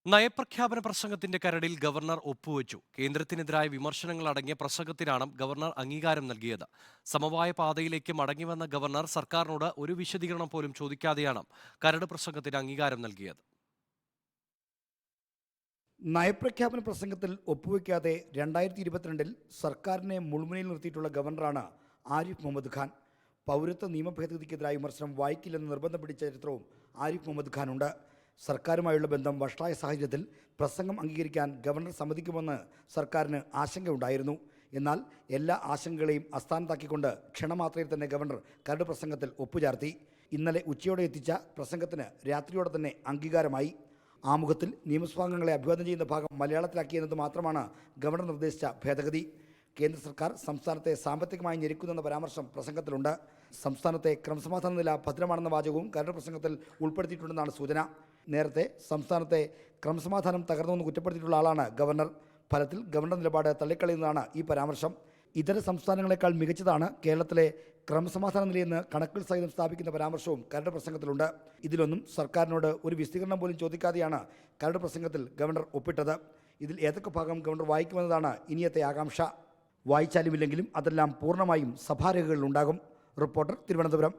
നയപ്രഖ്യാപന പ്രസംഗത്തിന്റെ കരടിൽ ഗവർണർ ഒപ്പുവെച്ചു. കേന്ദ്രത്തിനെതിരായ വിമർശനങ്ങൾ അടങ്ങിയ പ്രസംഗത്തിനാണ് ഗവർണർ അംഗീകാരം നൽകിയത്. സമവായ പാതയിലേക്ക് മടങ്ങിവന്ന ഗവർണർ സർക്കാരിനോട് ഒരു വിശദീകരണം പോലും ചോദിക്കാതെയാണ് കരട് പ്രസംഗത്തിന് അംഗീകാരം നൽകിയത്. നയപ്രഖ്യാപന പ്രസംഗത്തിൽ ഒപ്പുവെക്കാതെ 2022 സർക്കാരിനെ മുൾമുനയിൽ നിർത്തിയിട്ടുള്ള ഗവർണറാണ് ആരിഫ് മുഹമ്മദ് ഖാൻ. പൗരത്വ നിയമ ഭേദഗതിക്കെതിരായ വിമർശനം വായിക്കില്ലെന്ന് നിർബന്ധം പിടിച്ച ചരിത്രവും ആരിഫ് മുഹമ്മദ് ഖാനുണ്ട്. സർക്കാരുമായുള്ള ബന്ധം വഷളായ സാഹചര്യത്തിൽ പ്രസംഗം അംഗീകരിക്കാൻ ഗവർണർ സമ്മതിക്കുമെന്ന് സർക്കാരിന് ആശങ്കയുണ്ടായിരുന്നു. എന്നാൽ എല്ലാ ആശങ്കകളെയും അസ്ഥാനത്താക്കിക്കൊണ്ട് ക്ഷണമാത്രയിൽ തന്നെ ഗവർണർ കരട് പ്രസംഗത്തിൽ ഒപ്പുചേർത്തി. ഇന്നലെ ഉച്ചയോടെ എത്തിച്ച പ്രസംഗത്തിന് രാത്രിയോടെ തന്നെ അംഗീകാരമായി. ആമുഖത്തിൽ നിയമസഭാംഗങ്ങളെ അഭിവാദ്യം ചെയ്യുന്ന ഭാഗം മലയാളത്തിലാക്കിയെന്നത് മാത്രമാണ് ഗവർണർ നിർദ്ദേശിച്ച ഭേദഗതി. കേന്ദ്ര സർക്കാർ സംസ്ഥാനത്തെ സാമ്പത്തികമായി ഞെരുക്കുന്നെന്ന പരാമർശം പ്രസംഗത്തിലുണ്ട്. സംസ്ഥാനത്തെ ക്രമസമാധാന നില ഭദ്രമാണെന്ന വാചകവും കരട് പ്രസംഗത്തിൽ ഉൾപ്പെടുത്തിയിട്ടുണ്ടെന്നാണ് സൂചന. നേരത്തെ സംസ്ഥാനത്തെ ക്രമസമാധാനം തകർന്നുവെന്ന് കുറ്റപ്പെടുത്തിയിട്ടുള്ള ആളാണ് ഗവർണർ. ഫലത്തിൽ ഗവർണർ നിലപാട് തള്ളിക്കളയുന്നതാണ് ഈ പരാമർശം. ഇതര സംസ്ഥാനങ്ങളെക്കാൾ മികച്ചതാണ് കേരളത്തിലെ ക്രമസമാധാന നിലയെന്ന് കണക്കുകൾ സഹിതം സ്ഥാപിക്കുന്ന പരാമർശവും കരട് പ്രസംഗത്തിലുണ്ട്. ഇതിലൊന്നും സർക്കാരിനോട് ഒരു വിശദീകരണം പോലും ചോദിക്കാതെയാണ് കരട് പ്രസംഗത്തിൽ ഗവർണർ ഒപ്പിട്ടത്. ഇതിൽ ഏതൊക്കെ ഭാഗം ഗവർണർ വായിക്കുമെന്നതാണ് ഇനിയത്തെ ആകാംക്ഷ. വായിച്ചാലുമില്ലെങ്കിലും അതെല്ലാം പൂർണ്ണമായും സഭാരേഖകളിലുണ്ടാകും. റിപ്പോർട്ടർ, തിരുവനന്തപുരം.